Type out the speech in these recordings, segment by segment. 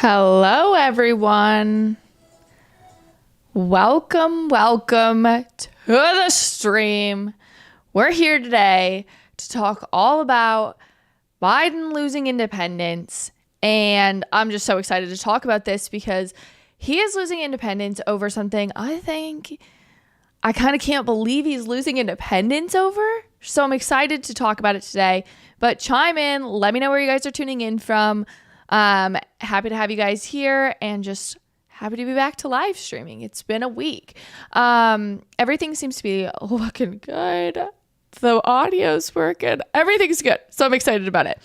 Hello, everyone. Welcome to the stream. We're here today to talk all about Biden losing independence. And I'm just so excited to talk about this because he is losing independence over something I kind of can't believe he's losing independence over. So I'm excited to talk about it today. But chime in, let me know where you guys are tuning in from. Happy to have you guys here and just happy to be back to live streaming. It's been a week. Everything seems to be looking good. The audio's working. Everything's good. So I'm excited about it.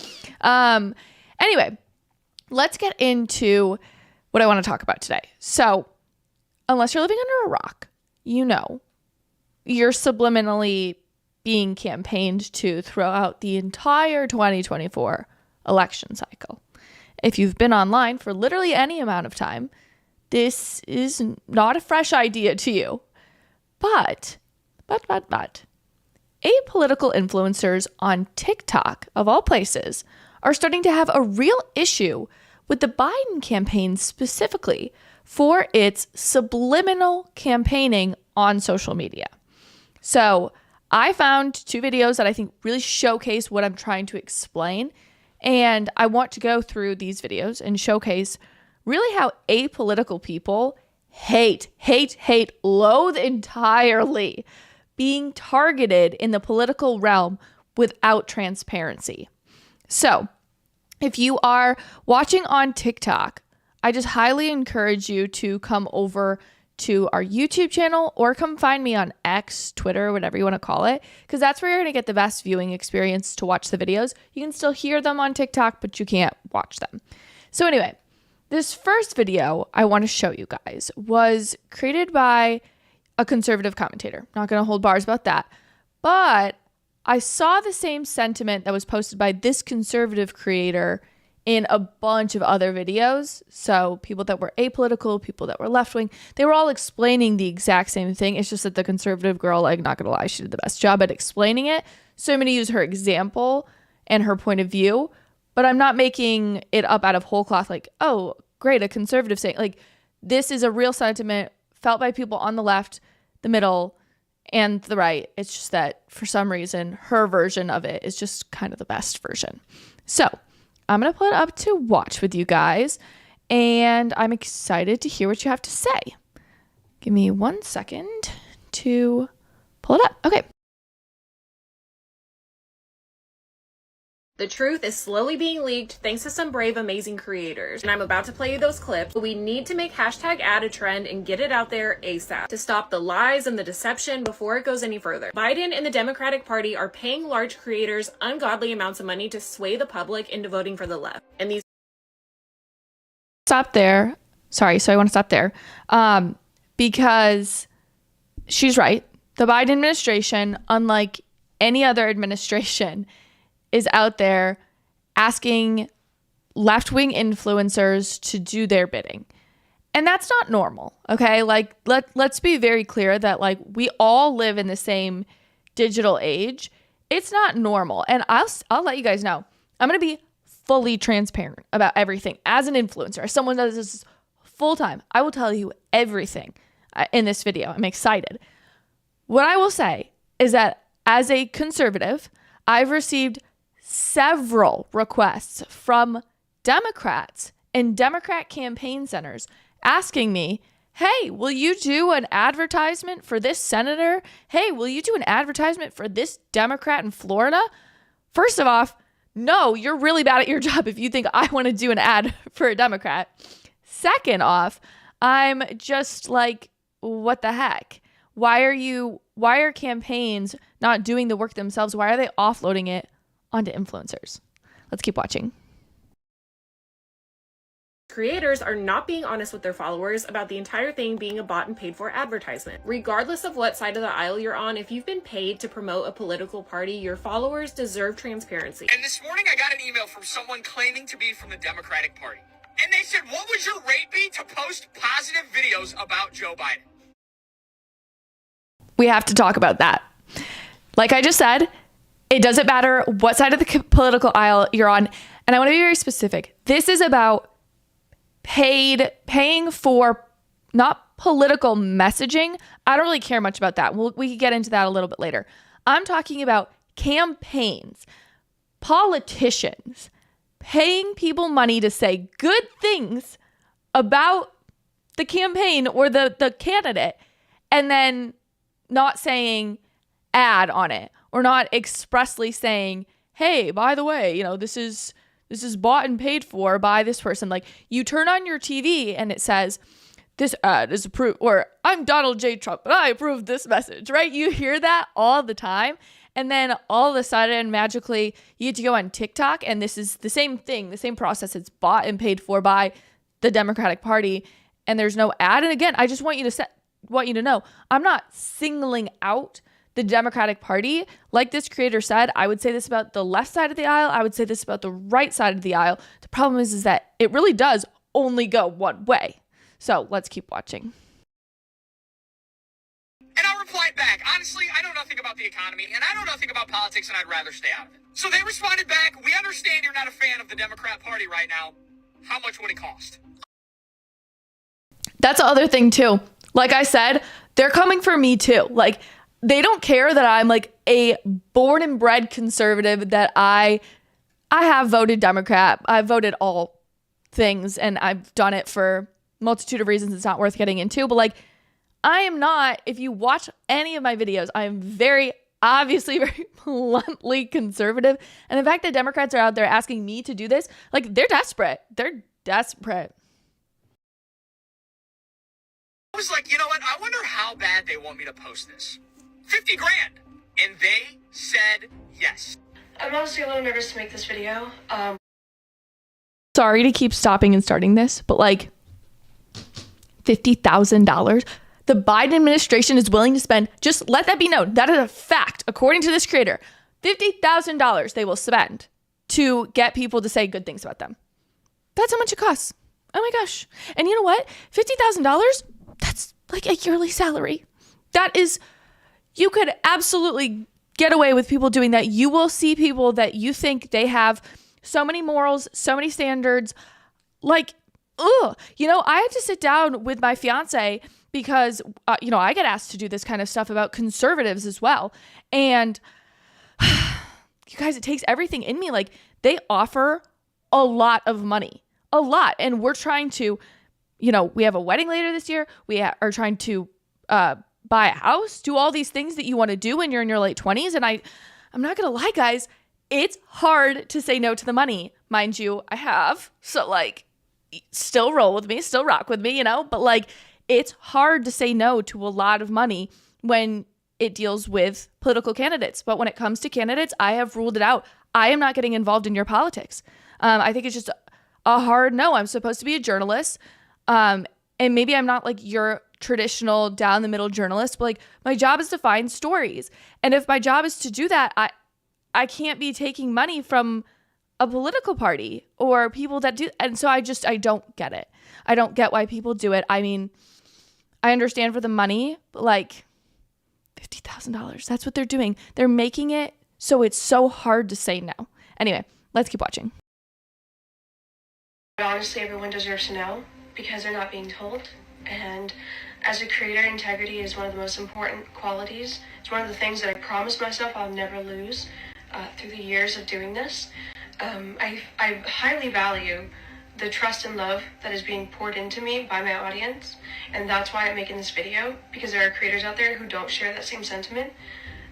Anyway, let's get into what I want to talk about today. So unless you're living under a rock, you know, you're subliminally being campaigned to throughout the entire 2024 election cycle. If you've been online for literally any amount of time, this is not a fresh idea to you. But, apolitical influencers on TikTok, of all places, are starting to have a real issue with the Biden campaign specifically for its subliminal campaigning on social media. So I found two videos that I think really showcase what I'm trying to explain. And I want to go through these videos and showcase really how apolitical people loathe entirely being targeted in the political realm without transparency. So if you are watching on TikTok, I just highly encourage you to come over to our YouTube channel or come find me on X, Twitter, whatever you want to call it, because that's where you're going to get the best viewing experience to watch the videos. You can still hear them on TikTok, but you can't watch them. So anyway, this first video I want to show you guys was created by a conservative commentator. Not going to hold bars about that, but I saw the same sentiment that was posted by this conservative creator in a bunch of other videos. So people that were apolitical, people that were left-wing, they were all explaining the exact same thing. It's just that the conservative girl, like, not gonna lie, she did the best job at explaining it. So I'm gonna use her example and her point of view, but I'm not making it up out of whole cloth like, oh, great, a conservative saying. Like, this is a real sentiment felt by people on the left, the middle, and the right. It's just that for some reason, her version of it is just kind of the best version. So I'm going to put it up to watch with you guys, and I'm excited to hear what you have to say. Give me 1 second to pull it up. Okay. The truth is slowly being leaked thanks to some brave, amazing creators. And I'm about to play you those clips. But we need to make hashtag add a trend and get it out there ASAP to stop the lies and the deception before it goes any further. Biden and the Democratic Party are paying large creators ungodly amounts of money to sway the public into voting for the left. And these stop there. Sorry, so I want to stop there. Because she's right. The Biden administration, unlike any other administration, is out there asking left-wing influencers to do their bidding. And that's not normal, okay? Like, let's be very clear that, like, we all live in the same digital age. It's not normal. And I'll let you guys know. I'm going to be fully transparent about everything. As an influencer, as someone that does this full-time, I will tell you everything in this video. I'm excited. What I will say is that as a conservative, I've received several requests from Democrats and Democrat campaign centers asking me, hey, will you do an advertisement for this senator? Hey, will you do an advertisement for this Democrat in Florida? First of all, no, you're really bad at your job if you think I want to do an ad for a Democrat. Second off, I'm just like, what the heck? Why are campaigns not doing the work themselves? Why are they offloading it onto influencers? Let's keep watching. creators are not being honest with their followers about the entire thing being a bought and paid for advertisement. Regardless of what side of the aisle you're on, if you've been paid to promote a political party, your followers deserve transparency. And this morning I got an email from someone claiming to be from the Democratic Party. And they said, what would your rate be to post positive videos about Joe Biden? We have to talk about that. Like I just said, it doesn't matter what side of the political aisle you're on. And I want to be very specific. This is about paying for not political messaging. I don't really care much about that. We can get into that a little bit later. I'm talking about campaigns, politicians paying people money to say good things about the campaign or the candidate, and then not saying ad on it, or not expressly saying, hey, by the way, you know, this is bought and paid for by this person. Like, you turn on your TV and it says, this ad is approved, or I'm Donald J. Trump and I approve this message, right? You hear that all the time. And then all of a sudden, magically, you get to go on TikTok, and this is the same thing, the same process. It's bought and paid for by the Democratic Party, and there's no ad. And again, I just want you to know, I'm not singling out the Democratic Party. Like this creator said, I would say this about the left side of the aisle. I would say this about the right side of the aisle. The problem is that it really does only go one way. So let's keep watching. And I replied back, honestly, I know nothing about the economy, and I know nothing about politics, and I'd rather stay out of it. So they responded back, we understand you're not a fan of the Democrat Party right now. How much would it cost? That's the other thing too. Like I said, they're coming for me too. Like, they don't care that I'm like a born and bred conservative, that I have voted Democrat. I've voted all things, and I've done it for a multitude of reasons it's not worth getting into. But like, I am not, if you watch any of my videos, I am very obviously very bluntly conservative. And the fact that Democrats are out there asking me to do this, like, they're desperate. They're desperate. I was like, you know what? I wonder how bad they want me to post this. 50 grand. And they said yes. I'm honestly a little nervous to make this video. Sorry to keep stopping and starting this, but like $50,000. The Biden administration is willing to spend, just let that be known. That is a fact. According to this creator, $50,000 they will spend to get people to say good things about them. That's how much it costs. Oh my gosh. And you know what? $50,000, that's like a yearly salary. That is, you could absolutely get away with people doing that. You will see people that you think they have so many morals, so many standards. Like, ugh. You know, I had to sit down with my fiance because, you know, I get asked to do this kind of stuff about conservatives as well. And you guys, it takes everything in me. Like, they offer a lot of money, a lot. And we're trying to, you know, we have a wedding later this year. We are trying to buy a house, do all these things that you want to do when you're in your late 20s. And I'm not going to lie, guys, it's hard to say no to the money. Mind you, I have. So like, still roll with me, still rock with me, you know, but like, it's hard to say no to a lot of money when it deals with political candidates. But when it comes to candidates, I have ruled it out. I am not getting involved in your politics. I think it's just a hard no. I'm supposed to be a journalist. And maybe I'm not like your traditional down the middle journalist, but like, my job is to find stories. And if my job is to do that, I can't be taking money from a political party or people that do. And so I don't get it. I don't get why people do it. I mean, I understand for the money, but like $50,000, that's what they're doing. They're making it so it's so hard to say no. Anyway, let's keep watching. Honestly, everyone deserves to know because they're not being told. And as a creator, integrity is one of the most important qualities. It's one of the things that I promised myself I'll never lose through the years of doing this. I highly value the trust and love that is being poured into me by my audience. And that's why I'm making this video, because there are creators out there who don't share that same sentiment.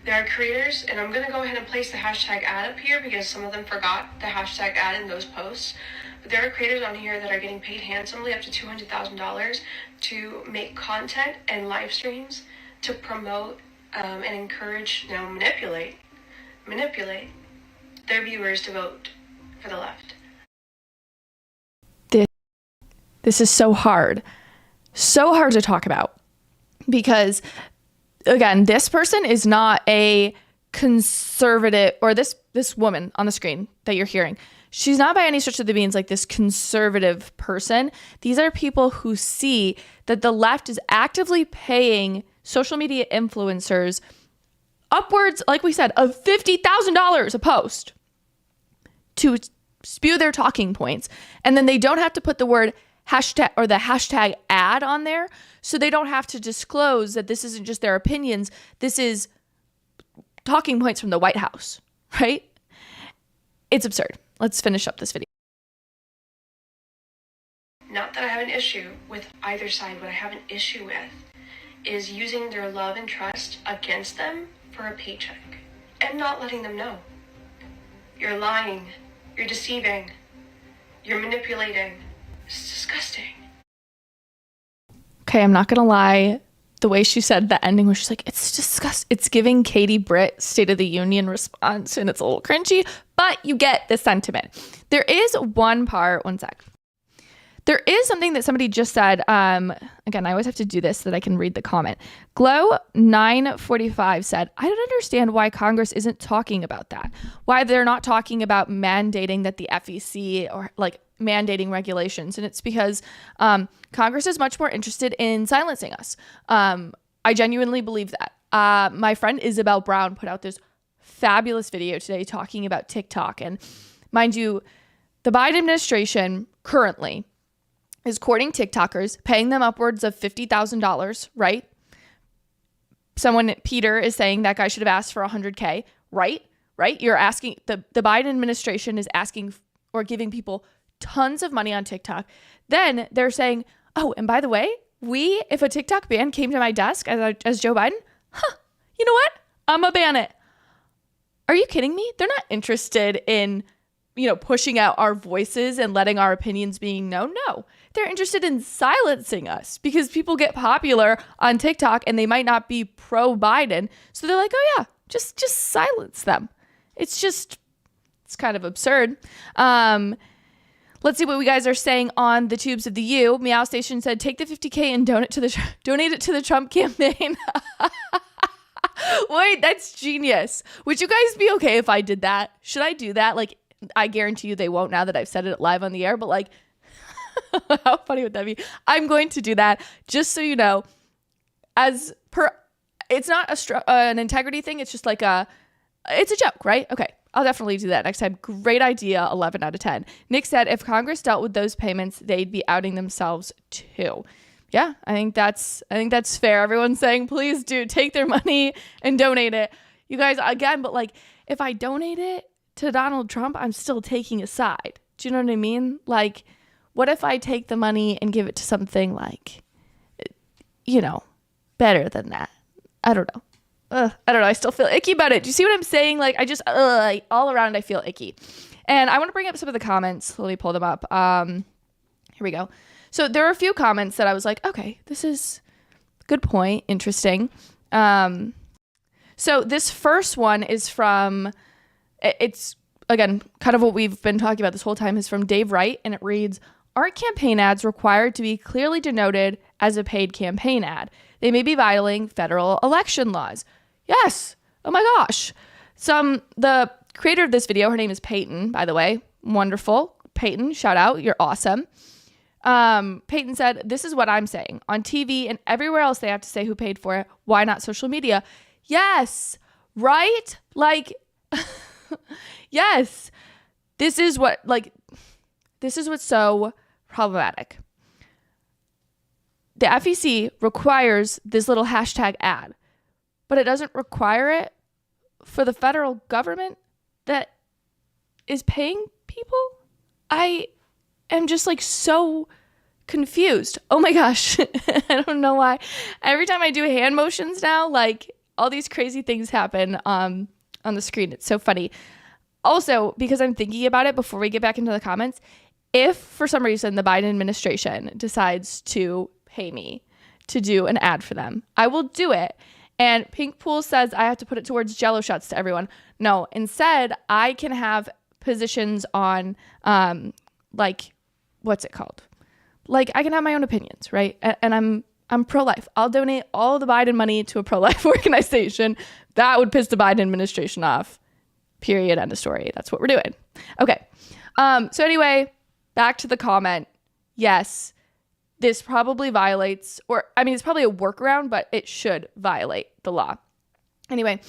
There are creators, and I'm going to go ahead and place the hashtag ad up here because some of them forgot the hashtag ad in those posts. But there are creators on here that are getting paid handsomely, up to $200,000, to make content and live streams to promote and encourage, manipulate their viewers to vote for the left. This is so hard to talk about because, again, this person is not a conservative, or this woman on the screen that you're hearing, she's not by any stretch of the means like this conservative person. These are people who see that the left is actively paying social media influencers upwards, like we said, of $50,000 a post to spew their talking points. And then they don't have to put the word hashtag or the hashtag ad on there, so they don't have to disclose that this isn't just their opinions. This is talking points from the White House, right? It's absurd. Let's finish up this video. Not that I have an issue with either side. What I have an issue with is using their love and trust against them for a paycheck and not letting them know. You're lying. You're deceiving. You're manipulating. It's disgusting. Okay, I'm not gonna lie. The way she said the ending was just like, it's disgusting. It's giving Katie Britt State of the Union response, and it's a little cringy, but you get the sentiment. There is one part, one sec. There is something that somebody just said. Again, I always have to do this so that I can read the comment. Glow945 said, I don't understand why Congress isn't talking about that. Why they're not talking about mandating that the FEC or like mandating regulations. And it's because Congress is much more interested in silencing us. I genuinely believe that. My friend Isabel Brown put out this fabulous video today talking about TikTok. And mind you, the Biden administration currently is courting TikTokers, paying them upwards of $50,000, right? Someone, Peter, is saying that guy should have asked for $100K, right? Right? You're asking, the Biden administration is asking or giving people tons of money on TikTok. Then they're saying, oh, and by the way, if a TikTok ban came to my desk as Joe Biden, you know what? I'm gonna ban it. Are you kidding me? They're not interested in, pushing out our voices and letting our opinions being known. No, they're interested in silencing us because people get popular on TikTok and they might not be pro Biden. So they're like, oh yeah, just silence them. It's kind of absurd. Let's see what you guys are saying on the tubes of the U. Meow Station said, take the $50K and donate it to the Trump campaign. Wait, that's genius. Would you guys be okay if I did that? Should I do that? Like, I guarantee you they won't now that I've said it live on the air, but like, how funny would that be? I'm going to do that just so you know, it's not an integrity thing. It's just like it's a joke, right? Okay. I'll definitely do that next time. Great idea. 11 out of 10. Nick said, if Congress dealt with those payments, they'd be outing themselves too. Yeah, I think that's fair. Everyone's saying, please do take their money and donate it. You guys, again, but like, if I donate it to Donald Trump, I'm still taking a side. Do you know what I mean? Like, what if I take the money and give it to something like, better than that? I don't know. I don't know. I still feel icky about it. Do you see what I'm saying? Like, I just, all around, I feel icky. And I want to bring up some of the comments. Let me pull them up. Here we go. So there are a few comments that I was like, okay, this is a good point. Interesting. So this first one is from, it's, again, kind of what we've been talking about this whole time, is from Dave Wright. And it reads, aren't campaign ads required to be clearly denoted as a paid campaign ad? They may be violating federal election laws. Yes. Oh my gosh. The creator of this video, her name is Peyton, by the way. Wonderful. Peyton, shout out. You're awesome. Peyton said, this is what I'm saying. On TV and everywhere else, they have to say who paid for it. Why not social media? Yes. Right? Like, yes. This is what's so problematic. The FEC requires this little hashtag ad, but it doesn't require it for the federal government that is paying people. I am just like so confused. Oh my gosh. I don't know why. Every time I do hand motions now, like all these crazy things happen on the screen. It's so funny. Also, because I'm thinking about it before we get back into the comments, if for some reason the Biden administration decides to pay me to do an ad for them, I will do it. And Pink Pool says I have to put it towards Jello shots to everyone. No, instead I can have positions on like, what's it called? Like, I can have my own opinions, right? And I'm pro-life. I'll donate all the Biden money to a pro-life organization. That would piss the Biden administration off. Period. End of story. That's what we're doing. Okay. So anyway, back to the comment. Yes, this probably violates, it's probably a workaround, but it should violate the law. Anyway,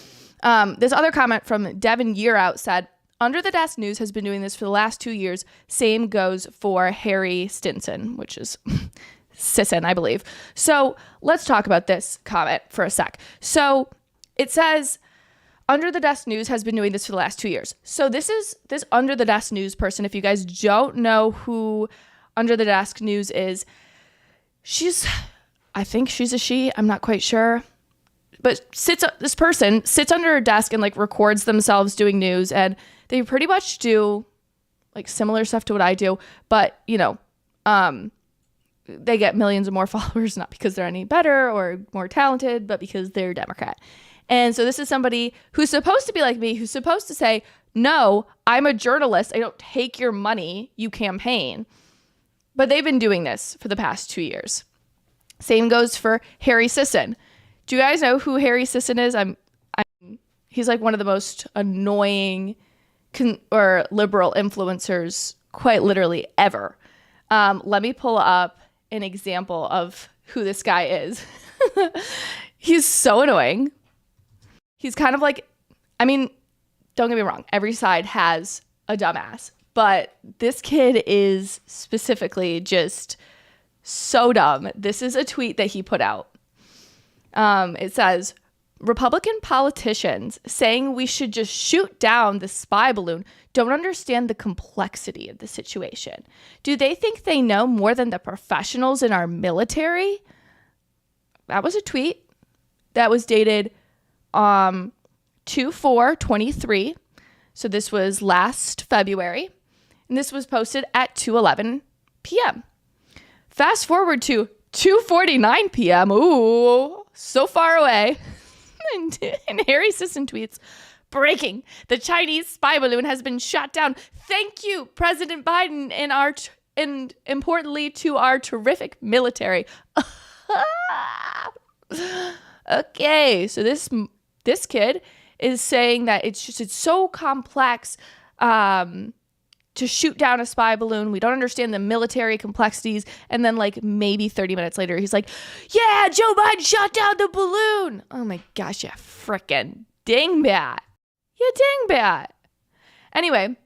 this other comment from Devin Yearout said, Under the Desk News has been doing this for the last 2 years. Same goes for Harry Stinson, which is Sisson, I believe. So let's talk about this comment for a sec. So it says, Under the Desk News has been doing this for the last 2 years. So this Under the Desk News person, if you guys don't know who Under the Desk News is, I think she's a she, I'm not quite sure. But this person sits under a desk and like records themselves doing news, and they pretty much do like similar stuff to what I do, but they get millions of more followers, not because they're any better or more talented, but because they're Democrat. And so this is somebody who's supposed to be like me, who's supposed to say, no, I'm a journalist. I don't take your money, you campaign. But they've been doing this for the past 2 years. Same goes for Harry Sisson. Do you guys know who Harry Sisson is? He's like one of the most annoying or liberal influencers, quite literally ever. Let me pull up an example of who this guy is. He's so annoying. He's kind of like, don't get me wrong, every side has a dumbass, but this kid is specifically just so dumb. This is a tweet that he put out. It says, Republican politicians saying we should just shoot down the spy balloon don't understand the complexity of the situation. Do they think they know more than the professionals in our military? That was a tweet that was dated 2/4/23. So this was last February, and this was posted at 2:11 p.m. Fast forward to 2:49 p.m. Ooh, so far away. And Harry Sisson tweets, breaking, the Chinese spy balloon has been shot down. Thank you, President Biden, and importantly to our terrific military. Okay, so this kid is saying that it's so complex to shoot down a spy balloon. We don't understand the military complexities. And then like maybe 30 minutes later, he's like, yeah, Joe Biden shot down the balloon. Oh my gosh, you frickin' dingbat. You dingbat. Anyway,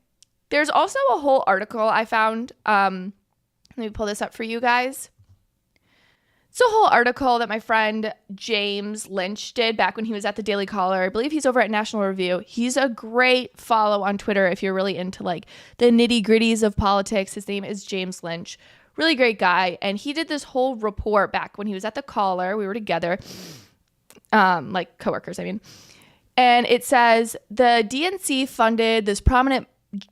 there's also a whole article I found. Let me pull this up for you guys. It's a whole article that my friend James Lynch did back when he was at the Daily Caller. I believe he's over at National Review. He's a great follow on Twitter if you're really into like the nitty gritties of politics. His name is James Lynch. Really great guy. And he did this whole report back when he was at the Caller. We were together, like coworkers, I mean. And it says the DNC funded this prominent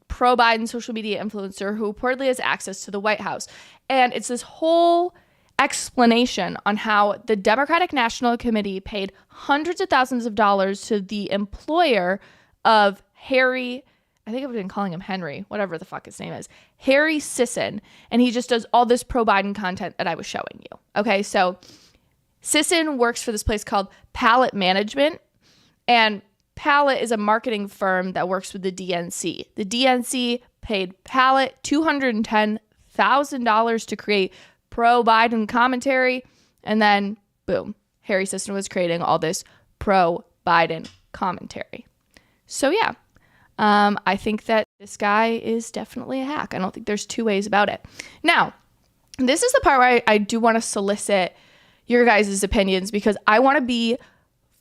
pro-Biden social media influencer who reportedly has access to the White House. And it's this whole explanation on how the Democratic National Committee paid hundreds of thousands of dollars to the employer of Harry, I think I've been calling him Henry, whatever the fuck his name is, Harry Sisson, and he just does all this pro-Biden content that I was showing you. Okay, so Sisson works for this place called Pallet Management, and Pallet is a marketing firm that works with the DNC. The DNC paid Pallet $210,000 to create pro-Biden commentary, and then boom, Harry Sisson was creating all this pro-Biden commentary. So yeah, I think that this guy is definitely a hack. I don't think there's two ways about it. Now, this is the part where I do want to solicit your guys' opinions, because I want to be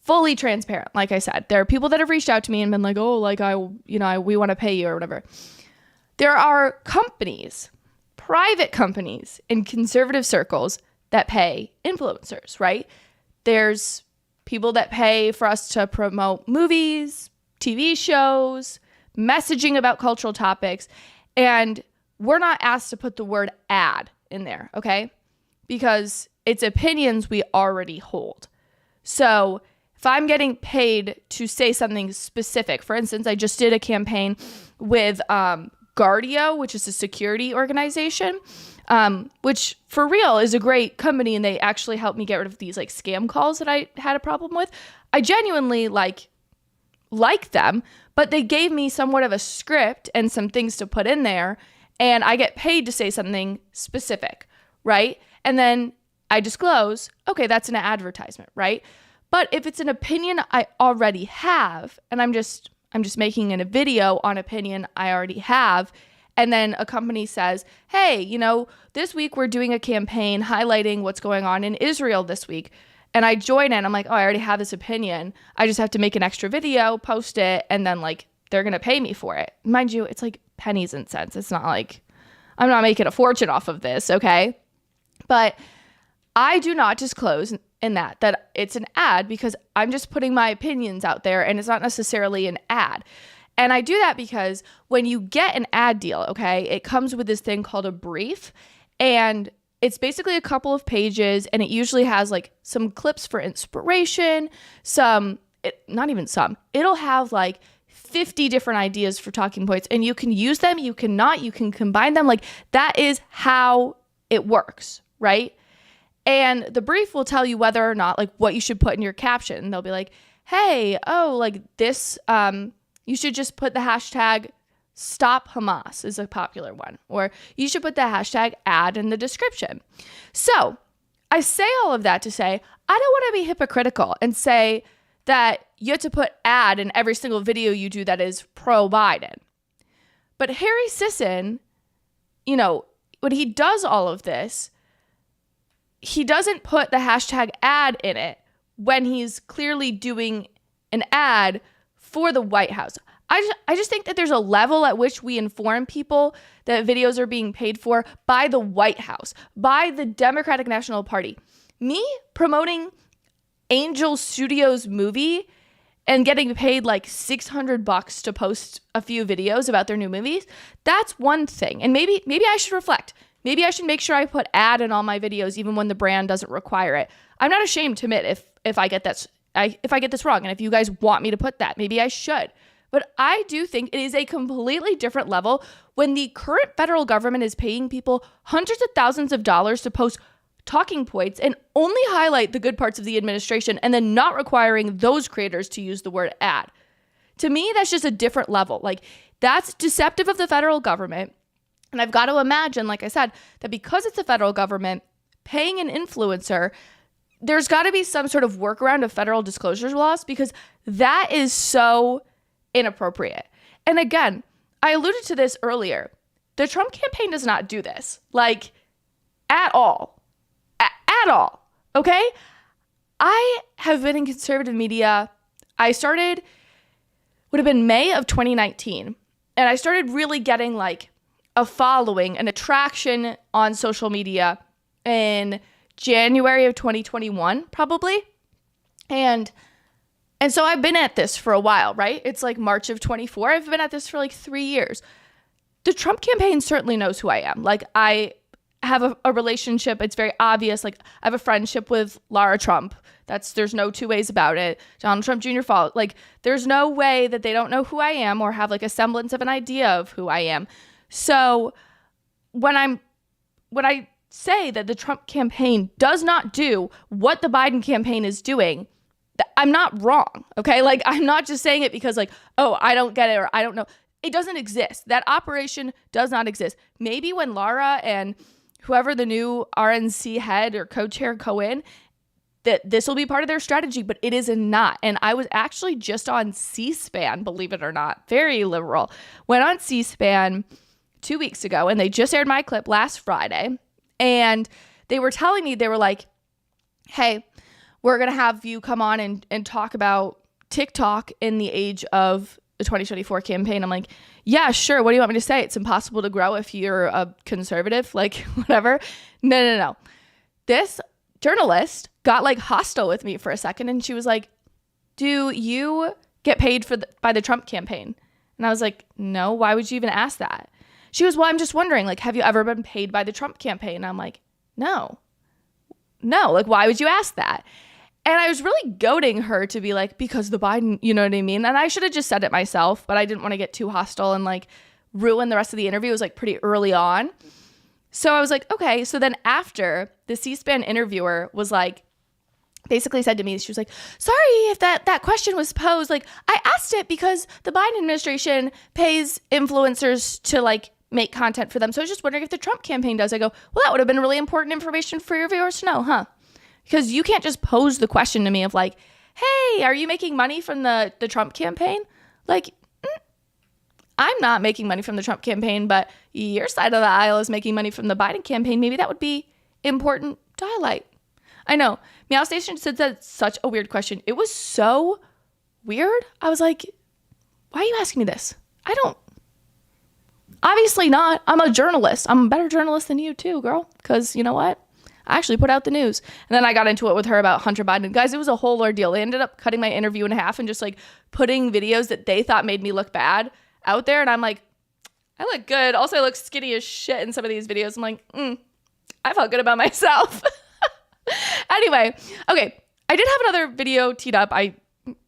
fully transparent. Like I said, there are people that have reached out to me and been like, oh, like we want to pay you or whatever. There are companies, private companies in conservative circles that pay influencers, right? There's people that pay for us to promote movies, TV shows, messaging about cultural topics, and we're not asked to put the word ad in there, okay? Because it's opinions we already hold. So if I'm getting paid to say something specific, for instance, I just did a campaign with Guardio, which is a security organization, which for real is a great company, and they actually helped me get rid of these like scam calls that I had a problem with. I genuinely like them, but they gave me somewhat of a script and some things to put in there, and I get paid to say something specific, right? And then I disclose, okay, that's an advertisement, right? But if it's an opinion I already have, and I'm just I'm just making a video on opinion I already have. And then a company says, hey, this week we're doing a campaign highlighting what's going on in Israel this week. And I join in. I'm like, oh, I already have this opinion. I just have to make an extra video, post it, and then like they're going to pay me for it. Mind you, it's like pennies and cents. It's not like I'm not making a fortune off of this, okay? But I do not disclose in that it's an ad because I'm just putting my opinions out there and it's not necessarily an ad. And I do that because when you get an ad deal, okay, it comes with this thing called a brief, and it's basically a couple of pages, and it usually has like some clips for inspiration, it'll have like 50 different ideas for talking points, and you can use them, you can combine them. Like that is how it works, right? And the brief will tell you whether or not like what you should put in your caption. They'll be like, hey, like this, you should just put the hashtag Stop Hamas is a popular one, or you should put the hashtag ad in the description. So I say all of that to say, I don't want to be hypocritical and say that you have to put ad in every single video you do that is pro-Biden. But Harry Sisson, when he does all of this, he doesn't put the hashtag ad in it when he's clearly doing an ad for the White House. I just think that there's a level at which we inform people that videos are being paid for by the White House, by the Democratic National Party. Me promoting Angel Studios movie and getting paid like $600 to post a few videos about their new movies, that's one thing. And maybe I should reflect. Maybe I should make sure I put ad in all my videos even when the brand doesn't require it. I'm not ashamed to admit if I get this wrong, and if you guys want me to put that, maybe I should. But I do think it is a completely different level when the current federal government is paying people hundreds of thousands of dollars to post talking points and only highlight the good parts of the administration, and then not requiring those creators to use the word ad. To me, that's just a different level. Like, that's deceptive of the federal government. And I've got to imagine, like I said, that because it's the federal government paying an influencer, there's got to be some sort of workaround of federal disclosure laws, because that is so inappropriate. And again, I alluded to this earlier. The Trump campaign does not do this, like, at all. At all. Okay? I have been in conservative media. Would have been May of 2019. And I started really getting like a following, an attraction on social media in January of 2021, probably. And so I've been at this for a while, right? It's like March of 24. I've been at this for like 3 years. The Trump campaign certainly knows who I am. Like, I have a relationship. It's very obvious. Like, I have a friendship with Lara Trump. There's no two ways about it. Donald Trump Jr. followed. Like, there's no way that they don't know who I am or have like a semblance of an idea of who I am. So when I say that the Trump campaign does not do what the Biden campaign is doing, I'm not wrong, okay? Like, I'm not just saying it because like, oh, I don't get it or I don't know. It doesn't exist. That operation does not exist. Maybe when Lara and whoever the new RNC head or co-chair go in, that this will be part of their strategy, but it is not. And I was actually just on C-SPAN, believe it or not, very liberal. Went on C-SPAN 2 weeks ago, and they just aired my clip last Friday. And they were telling me, they were like, hey, we're going to have you come on and talk about TikTok in the age of the 2024 campaign. I'm like, yeah, sure. What do you want me to say? It's impossible to grow if you're a conservative, like whatever. No. This journalist got like hostile with me for a second. And she was like, do you get paid by the Trump campaign? And I was like, no, why would you even ask that? She was, well, I'm just wondering, like, have you ever been paid by the Trump campaign? And I'm like, no, like, why would you ask that? And I was really goading her to be like, because the Biden, you know what I mean? And I should have just said it myself, but I didn't want to get too hostile and like ruin the rest of the interview. It was like pretty early on. So I was like, okay. So then after, the C-SPAN interviewer was like, basically said to me, she was like, sorry if that question was posed. Like, I asked it because the Biden administration pays influencers to like make content for them. So I was just wondering if the Trump campaign does. I go, well, that would have been really important information for your viewers to know, huh? Because you can't just pose the question to me of like, hey, are you making money from the Trump campaign? Like, I'm not making money from the Trump campaign, but your side of the aisle is making money from the Biden campaign. Maybe that would be important to highlight. I know. Meow Station said that's such a weird question. It was so weird. I was like, why are you asking me this? I don't. Obviously not. I'm a journalist. I'm a better journalist than you too, girl. Because you know what? I actually put out the news. And then I got into it with her about Hunter Biden. Guys, it was a whole ordeal. They ended up cutting my interview in half and just like putting videos that they thought made me look bad out there. And I'm like, I look good. Also, I look skinny as shit in some of these videos. I'm like, I felt good about myself. Anyway, okay. I did have another video teed up. I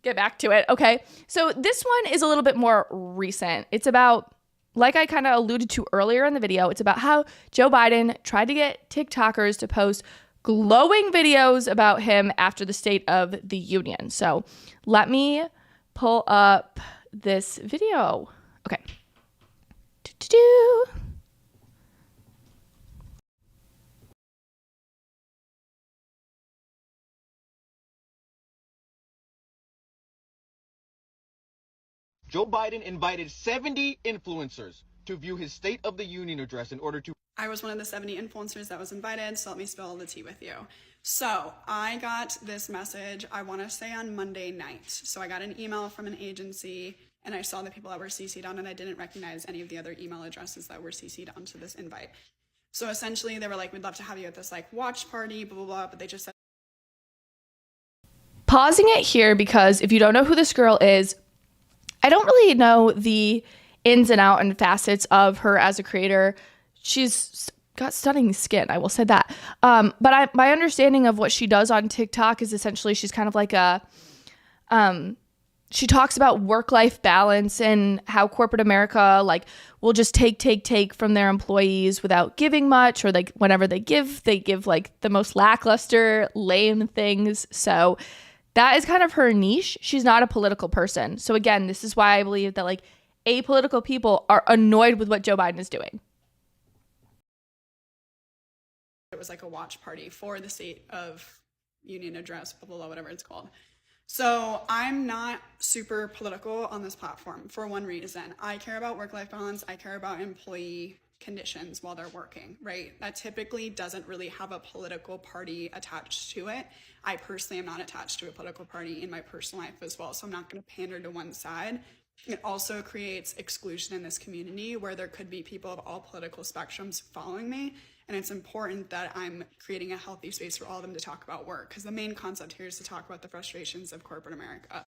get back to it. Okay. So this one is a little bit more recent. It's about, like I kind of alluded to earlier in the video, it's about how Joe Biden tried to get TikTokers to post glowing videos about him after the State of the Union. So let me pull up this video. Okay. Do-do-do. Joe Biden invited 70 influencers to view his State of the Union address in order to... I was one of the 70 influencers that was invited, so let me spill the tea with you. So I got this message, I want to say on Monday night. So I got an email from an agency, and I saw the people that were CC'd on, and I didn't recognize any of the other email addresses that were CC'd onto this invite. So essentially, they were like, we'd love to have you at this like watch party, blah, blah, blah, but they just said... Pausing it here because if you don't know who this girl is, I don't really know the ins and outs and facets of her as a creator. She's got stunning skin, I will say that. But my understanding of what she does on TikTok is essentially she's kind of like a, she talks about work-life balance and how corporate America like will just take from their employees without giving much, or like whenever they give like the most lackluster, lame things. So that is kind of her niche. She's not a political person. So again, this is why I believe that like apolitical people are annoyed with what Joe Biden is doing. It was like a watch party for the State of Union address, blah, blah, blah, whatever it's called. So I'm not super political on this platform for one reason. I care about work-life balance. I care about employee conditions while they're working, right? That typically doesn't really have a political party attached to it. I personally am not attached to a political party in my personal life as well, so I'm not going to pander to one side. It also creates exclusion in this community where there could be people of all political spectrums following me, and it's important that I'm creating a healthy space for all of them to talk about work, because the main concept here is to talk about the frustrations of corporate America.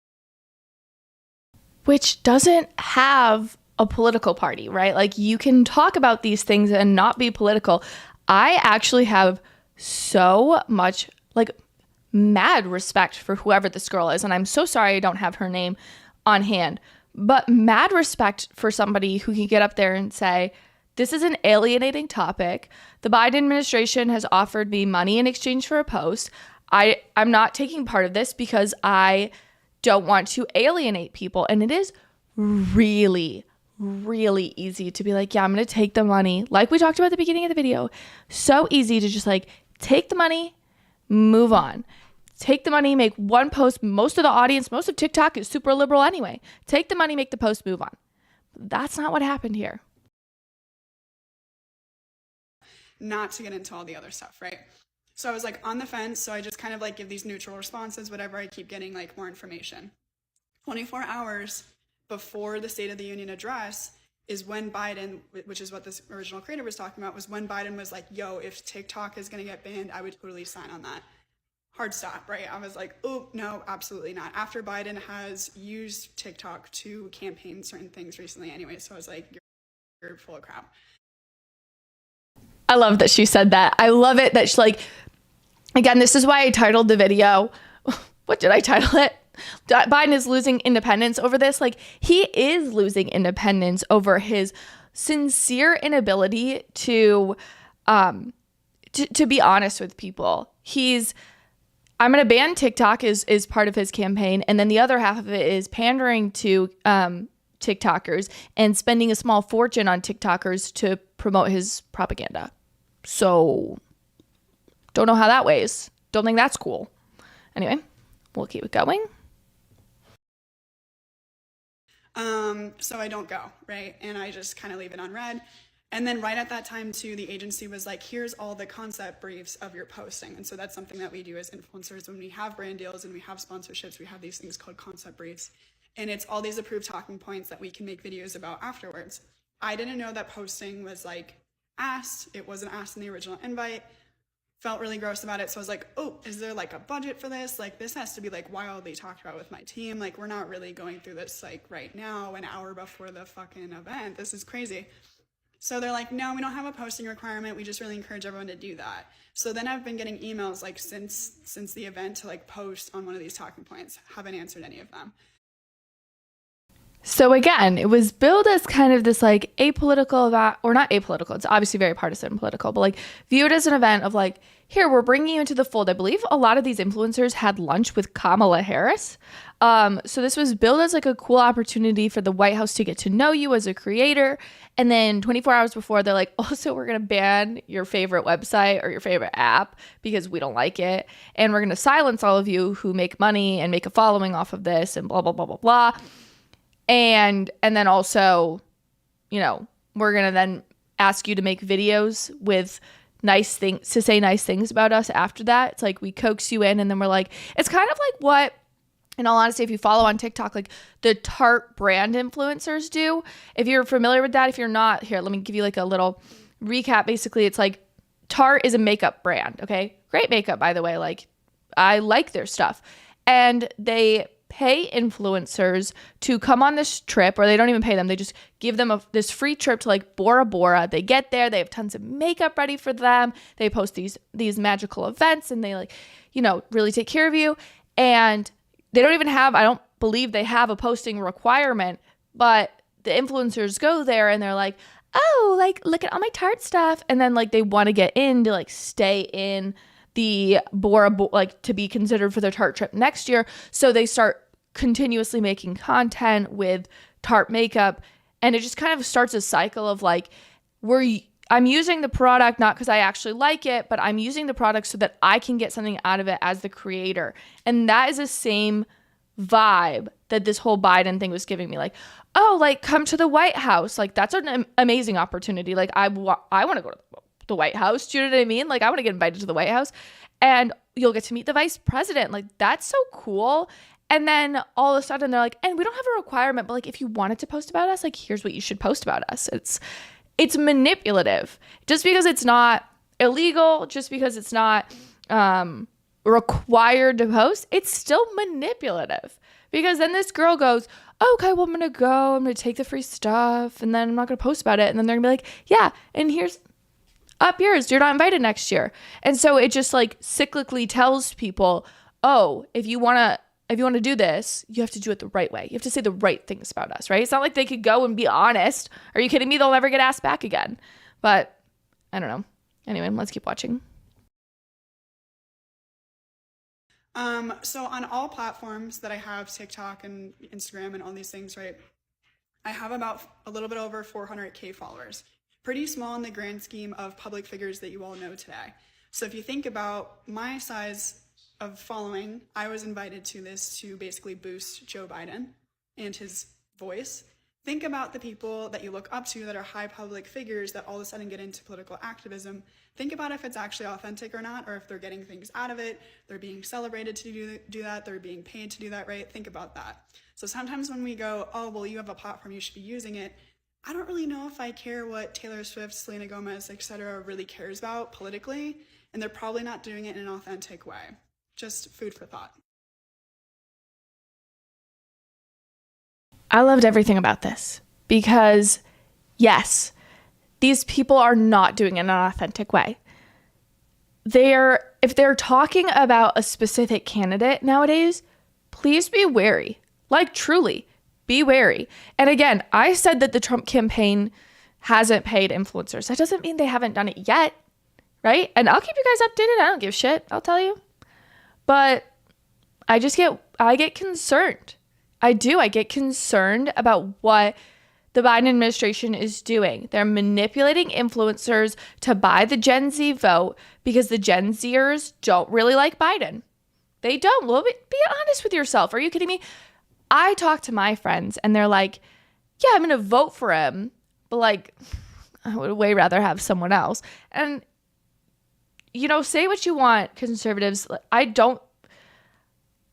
Which doesn't have a political party, right? Like you can talk about these things and not be political. I actually have so much like mad respect for whoever this girl is. And I'm so sorry I don't have her name on hand, but mad respect for somebody who can get up there and say, this is an alienating topic. The Biden administration has offered me money in exchange for a post. I'm not taking part of this because I don't want to alienate people. And it is really easy to be like, yeah, I'm going to take the money. Like we talked about at the beginning of the video, so easy to just like take the money, move on. Take the money, make one post. Most of the audience, most of TikTok is super liberal anyway. Take the money, make the post, move on. That's not what happened here. Not to get into all the other stuff, right? So I was like on the fence, so I just kind of like give these neutral responses, whatever. I keep getting like more information. 24 hours before the State of the Union address is when Biden, which is what this original creator was talking about, was when Biden was like, yo, if TikTok is going to get banned, I would totally sign on that. Hard stop, right? I was like, oh, no, absolutely not. After Biden has used TikTok to campaign certain things recently anyway, so I was like, you're full of crap. I love that she said that. I love it that she like, again, this is why I titled the video. What did I title it? Biden is losing independence over this. Like he is losing independence over his sincere inability to be honest with people. I'm going to ban TikTok is part of his campaign. And then the other half of it is pandering to TikTokers and spending a small fortune on TikTokers to promote his propaganda. So don't know how that weighs. Don't think that's cool. Anyway, we'll keep it going. So I don't go, right? And I just kind of leave it unread. And then right at that time too, the agency was like, here's all the concept briefs of your posting. And so that's something that we do as influencers when we have brand deals and we have sponsorships, we have these things called concept briefs. And it's all these approved talking points that we can make videos about afterwards. I didn't know that posting was like asked. It wasn't asked in the original invite. Felt really gross about it. So I was like, oh, is there like a budget for this? Like this has to be like wildly talked about with my team. Like we're not really going through this like right now, an hour before the fucking event. This is crazy. So they're like, no, we don't have a posting requirement. We just really encourage everyone to do that. So then I've been getting emails like since the event to like post on one of these talking points. Haven't answered any of them. So again, it was billed as kind of this like apolitical event, or not apolitical. It's obviously very partisan and political, but like viewed as an event of like, here, we're bringing you into the fold. I believe a lot of these influencers had lunch with Kamala Harris. So this was billed as like a cool opportunity for the White House to get to know you as a creator. And then 24 hours before, they're like, also, we're going to ban your favorite website or your favorite app because we don't like it. And we're going to silence all of you who make money and make a following off of this and blah, blah, blah, blah, blah. And then also, you know, we're going to then ask you to make videos with nice things, to say nice things about us after that. It's like we coax you in and then we're like, it's kind of like what, in all honesty, if you follow on TikTok, like the Tarte brand influencers do. If you're familiar with that, if you're not, here, let me give you like a little recap. Basically, it's like Tarte is a makeup brand, okay? Great makeup, by the way. Like, I like their stuff. And they pay influencers to come on this trip, or they don't even pay them. They just give them this free trip to like Bora Bora. They get there, they have tons of makeup ready for them. They post these magical events and they like, you know, really take care of you. And they don't even have, I don't believe they have a posting requirement, but the influencers go there and they're like, oh, like look at all my Tarte stuff. And then like they want to get in to like stay in the Bora Bora, like to be considered for their Tarte trip next year. So they start continuously making content with Tarte makeup. And it just kind of starts a cycle of like, I'm using the product not because I actually like it, but I'm using the product so that I can get something out of it as the creator. And that is the same vibe that this whole Biden thing was giving me. Like, oh, like come to the White House. Like that's an amazing opportunity. Like I want to go to the White House. Do you know what I mean? Like I want to get invited to the White House and you'll get to meet the vice president. Like that's so cool. And then all of a sudden they're like, and we don't have a requirement, but like if you wanted to post about us, like here's what you should post about us. It's manipulative. Just because it's not illegal, just because it's not required to post, it's still manipulative. Because then this girl goes, oh, okay, well, I'm going to take the free stuff, and then I'm not going to post about it. And then they're going to be like, yeah, and here's up yours. You're not invited next year. And so it just like cyclically tells people, oh, if you want to do this, you have to do it the right way. You have to say the right things about us, right? It's not like they could go and be honest. Are you kidding me? They'll never get asked back again. But I don't know. Anyway, let's keep watching. So on all platforms that I have, TikTok and Instagram and all these things, right? I have about a little bit over 400K followers. Pretty small in the grand scheme of public figures that you all know today. So if you think about my size of following, I was invited to this to basically boost Joe Biden and his voice. Think about the people that you look up to that are high public figures that all of a sudden get into political activism. Think about if it's actually authentic or not, or if they're getting things out of it, they're being celebrated to do that, they're being paid to do that, right? Think about that. So sometimes when we go, oh, well, you have a platform, you should be using it, I don't really know if I care what Taylor Swift, Selena Gomez, etc. really cares about politically, and they're probably not doing it in an authentic way. Just food for thought. I loved everything about this because, yes, these people are not doing it in an authentic way. If they're talking about a specific candidate nowadays, please be wary. Like, truly, be wary. And again, I said that the Trump campaign hasn't paid influencers. That doesn't mean they haven't done it yet, right? And I'll keep you guys updated. I don't give a shit. I'll tell you. But I get concerned. I do. I get concerned about what the Biden administration is doing. They're manipulating influencers to buy the Gen Z vote because the Gen Zers don't really like Biden. They don't. Well, be honest with yourself. Are you kidding me? I talk to my friends and they're like, yeah, I'm going to vote for him, but like, I would way rather have someone else. And, you know, say what you want, conservatives.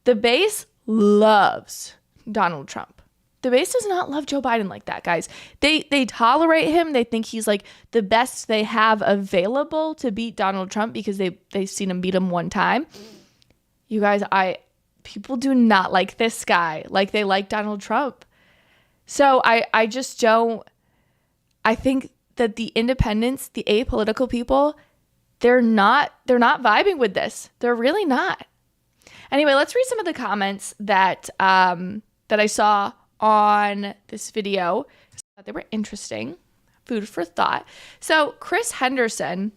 The base loves Donald Trump. The base does not love Joe Biden like that, guys. They tolerate him. They think he's like the best they have available to beat Donald Trump because they've seen him beat him one time. You guys, people do not like this guy like they like Donald Trump. So I just don't. I think that the independents, the apolitical people, they're not vibing with this. They're really not. Anyway, let's read some of the comments that I saw on this video. I thought they were interesting. Food for thought. So Chris Henderson,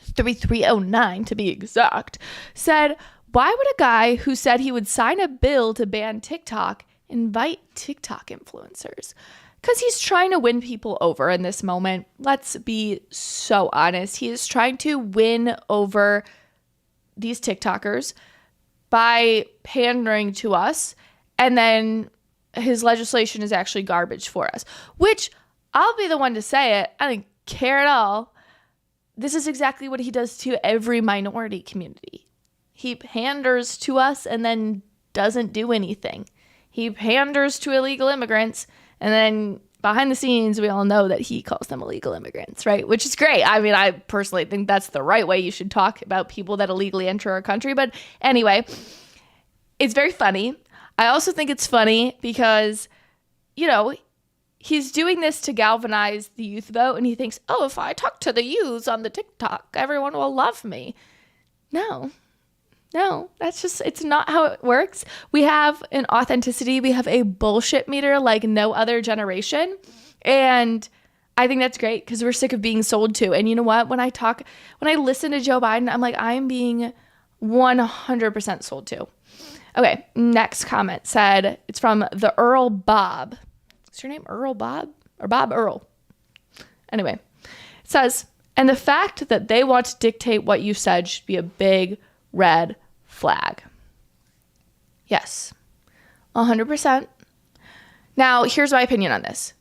3309 to be exact, said, why would a guy who said he would sign a bill to ban TikTok invite TikTok influencers? Because he's trying to win people over in this moment. Let's be so honest. He is trying to win over these TikTokers by pandering to us, and then his legislation is actually garbage for us, which I'll be the one to say it. I don't care at all. This is exactly what he does to every minority community. He panders to us and then doesn't do anything. He panders to illegal immigrants, and then behind the scenes, we all know that he calls them illegal immigrants, right? Which is great. I mean, I personally think that's the right way you should talk about people that illegally enter our country. But anyway, it's very funny. I also think it's funny because, you know, he's doing this to galvanize the youth vote, and he thinks, oh, if I talk to the youths on the TikTok, everyone will love me. No, it's not how it works. We have an authenticity. We have a bullshit meter like no other generation. And I think that's great because we're sick of being sold to. And you know what? When I listen to Joe Biden, I'm like, I'm being 100% sold to. Okay, next comment said, it's from the Earl Bob. Is your name Earl Bob? Or Bob Earl? Anyway, it says, and the fact that they want to dictate what you said should be a big red flag. Yes, 100%. Now, here's my opinion on this.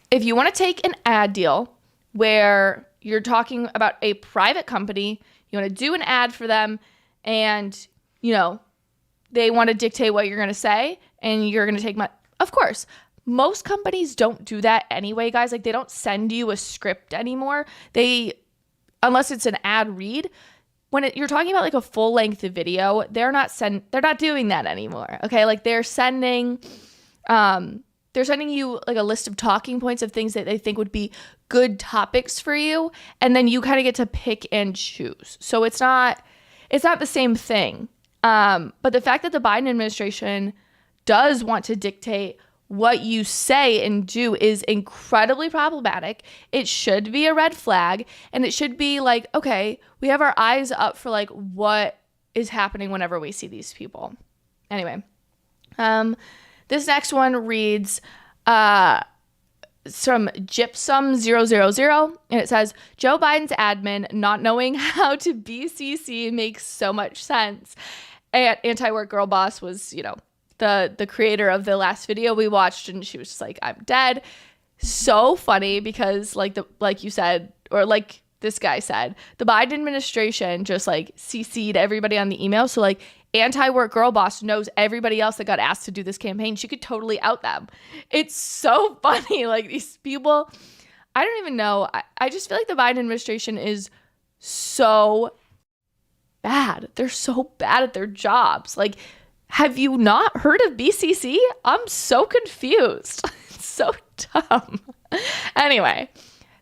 If you want to take an ad deal where you're talking about a private company, you want to do an ad for them, and, you know, they want to dictate what you're going to say, and you're going to take of course, most companies don't do that anyway, guys. Like, they don't send you a script anymore. Unless it's an ad read. When you're talking about like a full length video, they're not doing that anymore. Okay. Like they're sending you like a list of talking points of things that they think would be good topics for you. And then you kind of get to pick and choose. So it's not the same thing. But the fact that the Biden administration does want to dictate what you say and do is incredibly problematic. It should be a red flag, and it should be like, okay, we have our eyes up for like what is happening whenever we see these people. Anyway, this next one reads from Gypsum000, and it says, Joe Biden's admin not knowing how to BCC makes so much sense. And Anti-Work Girl Boss was, you know, the creator of the last video we watched, and she was just like, I'm dead. So funny because like you said, or like this guy said, the Biden administration just like CC'd everybody on the email. So like Anti-Work Girl Boss knows everybody else that got asked to do this campaign. She could totally out them. It's so funny. Like these people, I don't even know. I just feel like the Biden administration is so bad. They're so bad at their jobs. Like, have you not heard of BCC? I'm so confused. It's so dumb. Anyway,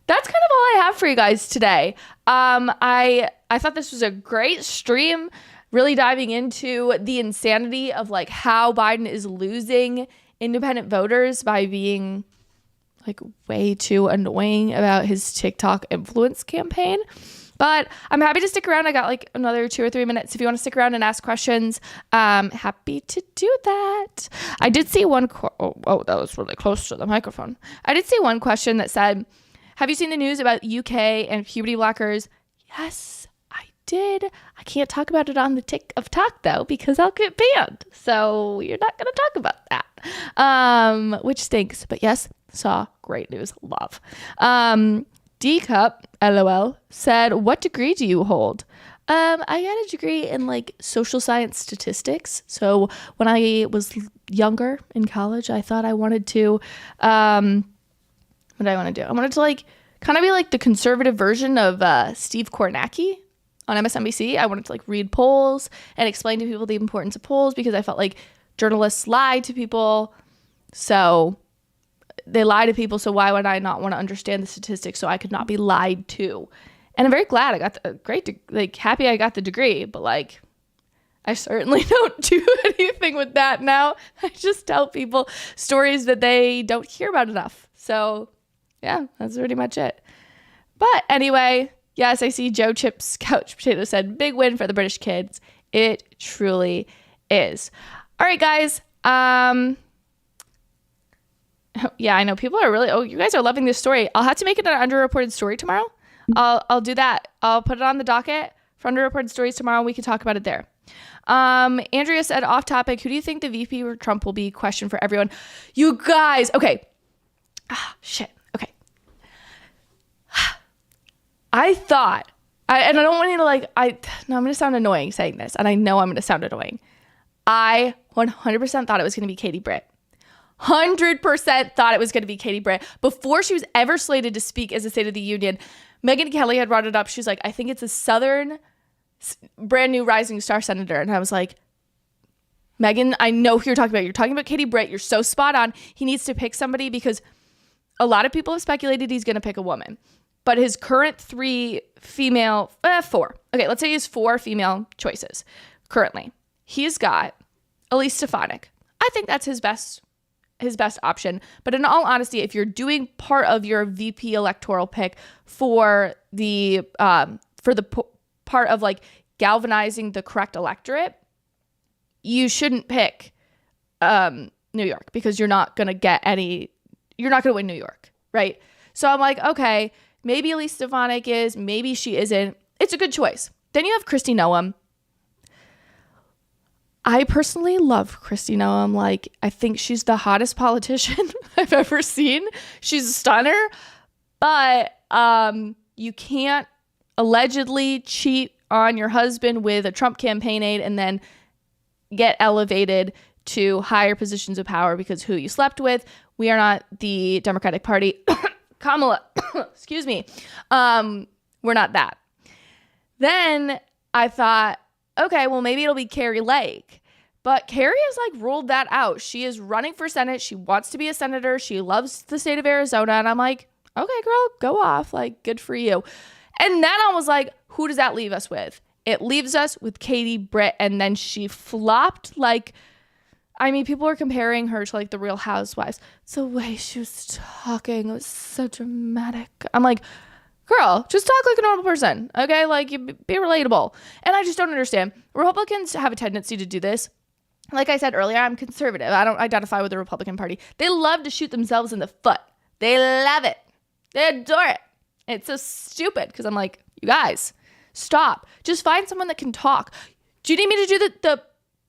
that's kind of all I have for you guys today. I thought this was a great stream, really diving into the insanity of like how Biden is losing independent voters by being like way too annoying about his TikTok influence campaign. But I'm happy to stick around. I got like another 2 or 3 minutes. If you want to stick around and ask questions, happy to do that. I did see one. Oh, that was really close to the microphone. I did see one question that said, have you seen the news about UK and puberty blockers? Yes, I did. I can't talk about it on the Tick of Talk though, because I'll get banned. So you're not going to talk about that. which stinks. But yes, saw, great news, love. D Cup, LOL, said, what degree do you hold? I got a degree in like social science statistics. So when I was younger in college, I thought I wanted to, what did I want to do? I wanted to like kind of be like the conservative version of Steve Kornacki on MSNBC. I wanted to like read polls and explain to people the importance of polls because I felt like journalists lie to people. So they lie to people. So why would I not want to understand the statistics so I could not be lied to? And I'm very glad I got happy I got the degree, but like, I certainly don't do anything with that now. I just tell people stories that they don't hear about enough. So yeah, that's pretty much it. But anyway, yes, I see Joe Chips Couch Potato said, big win for the British kids. It truly is. All right, guys. Yeah, I know people are really, you guys are loving this story. I'll have to make it an underreported story tomorrow. I'll do that. I'll put it on the docket for underreported stories tomorrow. We can talk about it there. Andrea said, off topic, who do you think the VP or Trump will be? Question for everyone. You guys, okay. Shit. Okay. I thought, and I don't want you to like, I'm going to sound annoying saying this, and I know I'm going to sound annoying. I 100% thought it was going to be Katie Britt. 100% thought it was going to be Katie Britt. Before she was ever slated to speak as a State of the Union, Megyn Kelly had brought it up. She was like, I think it's a Southern brand new rising star senator. And I was like, Megyn, I know who you're talking about. You're talking about Katie Britt. You're so spot on. He needs to pick somebody because a lot of people have speculated he's going to pick a woman. But his current four. Okay, let's say he has 4 female choices currently. He's got Elise Stefanik. I think that's his best option. But in all honesty, if you're doing part of your VP electoral pick for the part of like galvanizing the correct electorate, you shouldn't pick New York because you're not going to win New York, right? So I'm like, okay, maybe Elise Stefanik is, maybe she isn't. It's a good choice. Then you have Kristi Noem. I personally love Kristi Noem. Like, I think she's the hottest politician I've ever seen. She's a stunner, but you can't allegedly cheat on your husband with a Trump campaign aide and then get elevated to higher positions of power because who you slept with. We are not the Democratic Party. Kamala, excuse me. We're not that. Then I thought, okay, well, maybe it'll be Kari Lake. But Kari has like ruled that out. She is running for Senate. She wants to be a senator. She loves the state of Arizona. And I'm like, okay, girl, go off. Like, good for you. And then I was like, who does that leave us with? It leaves us with Katie Britt. And then she flopped like, I mean, people were comparing her to like the Real Housewives. It's the way she was talking. It was so dramatic. I'm like, girl, just talk like a normal person, okay? Like, you be relatable. And I just don't understand. Republicans have a tendency to do this. Like I said earlier, I'm conservative. I don't identify with the Republican Party. They love to shoot themselves in the foot. They love it. They adore it. It's so stupid because I'm like, you guys, stop. Just find someone that can talk. Do you need me to do the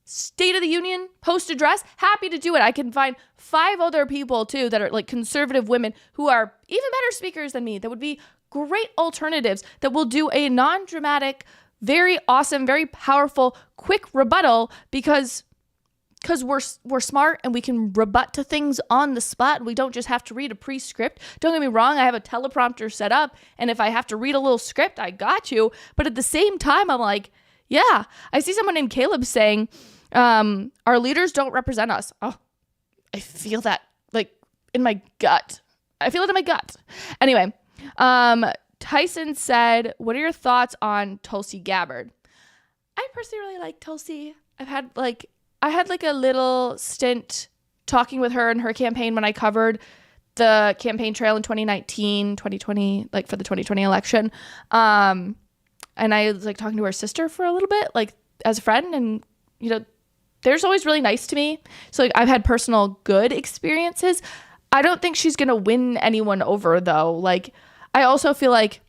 State of the Union post address? Happy to do it. I can find 5 other people too that are like conservative women who are even better speakers than me that would be great alternatives that will do a non-dramatic, very awesome, very powerful, quick rebuttal because we're smart and we can rebut to things on the spot. We don't just have to read a pre-script. Don't get me wrong, I have a teleprompter set up, and if I have to read a little script, I got you. But at the same time, I'm like, yeah, I see someone named Caleb saying, our leaders don't represent us. Oh, I feel that like in my gut. I feel it in my gut. Anyway, Tyson said, what are your thoughts on Tulsi Gabbard? I personally really like Tulsi. I had like a little stint talking with her in her campaign when I covered the campaign trail in 2020, like for the 2020 election. And I was like talking to her sister for a little bit, like as a friend, and you know, they're just always really nice to me. So like I've had personal good experiences. I don't think she's going to win anyone over though. Like I also feel like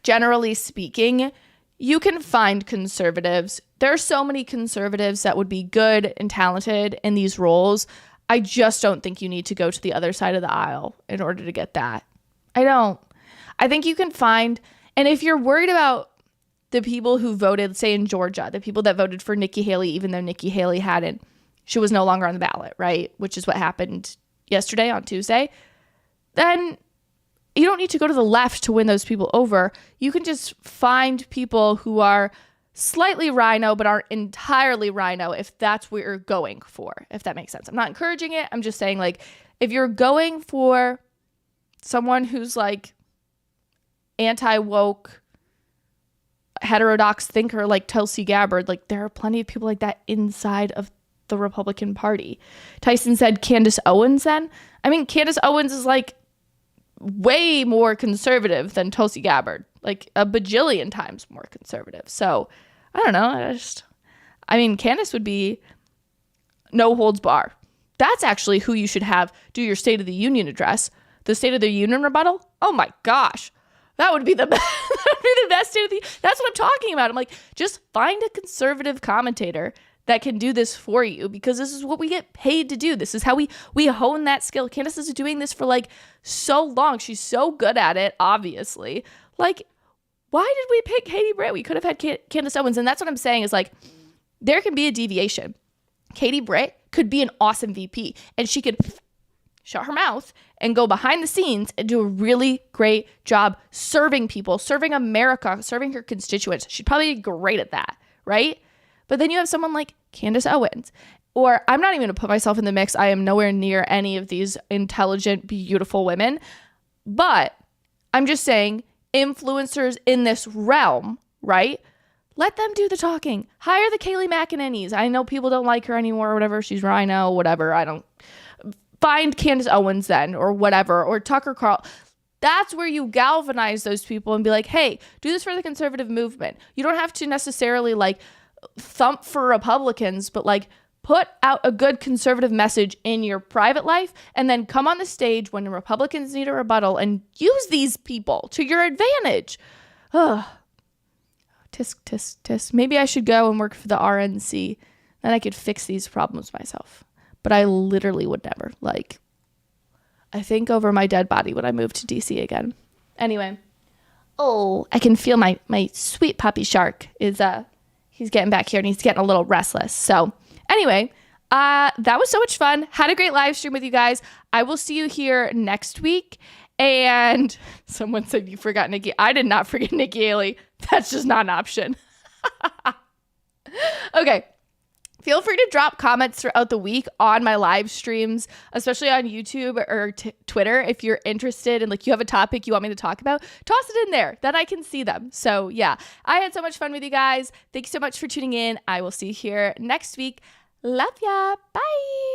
generally speaking, you can find conservatives. There are so many conservatives that would be good and talented in these roles. I just don't think you need to go to the other side of the aisle in order to get that. I don't. I think you can find, and if you're worried about the people who voted, say in Georgia, the people that voted for Nikki Haley, even though Nikki Haley she was no longer on the ballot, right? Which is what happened yesterday on Tuesday. Then you don't need to go to the left to win those people over. You can just find people who are slightly rhino, but aren't entirely rhino if that's what you're going for, if that makes sense. I'm not encouraging it. I'm just saying, like, if you're going for someone who's like anti-woke, heterodox thinker like Tulsi Gabbard, like there are plenty of people like that inside of the Republican Party. Tyson said Candace Owens then. I mean, Candace Owens is like way more conservative than Tulsi Gabbard, like a bajillion times more conservative. So I don't know. I mean, Candace would be no holds bar. That's actually who you should have do your State of the Union address. The State of the Union rebuttal. Oh my gosh. That would be the best. That would be the best State of the. That's what I'm talking about. I'm like, just find a conservative commentator that can do this for you, because this is what we get paid to do. This is how we hone that skill. Candace is doing this for like so long. She's so good at it, obviously. Like, why did we pick Katie Britt? We could have had Candace Owens. And that's what I'm saying is like, there can be a deviation. Katie Britt could be an awesome VP, and she could shut her mouth and go behind the scenes and do a really great job serving people, serving America, serving her constituents. She'd probably be great at that, right? But then you have someone like Candace Owens, or I'm not even going to put myself in the mix. I am nowhere near any of these intelligent, beautiful women. But I'm just saying, influencers in this realm, right? Let them do the talking. Hire the Kayleigh McEnany's. I know people don't like her anymore or whatever. She's rhino, whatever. I don't. Find Candace Owens then, or whatever, or Tucker Carlson. That's where you galvanize those people and be like, hey, do this for the conservative movement. You don't have to necessarily like thump for Republicans, but like put out a good conservative message in your private life, and then come on the stage when the Republicans need a rebuttal and use these people to your advantage. Ugh. Tisk, tisk, tisk. Maybe I should go and work for the RNC. Then I could fix these problems myself. But I literally would never. Like, I think over my dead body when I move to DC again. Anyway. Oh, I can feel my sweet puppy shark is, he's getting back here and he's getting a little restless. So anyway, that was so much fun. Had a great live stream with you guys. I will see you here next week. And someone said you forgot Nikki. I did not forget Nikki Haley. That's just not an option. Okay. Feel free to drop comments throughout the week on my live streams, especially on YouTube or Twitter. If you're interested and like you have a topic you want me to talk about, toss it in there. Then I can see them. So yeah, I had so much fun with you guys. Thanks so much for tuning in. I will see you here next week. Love ya. Bye.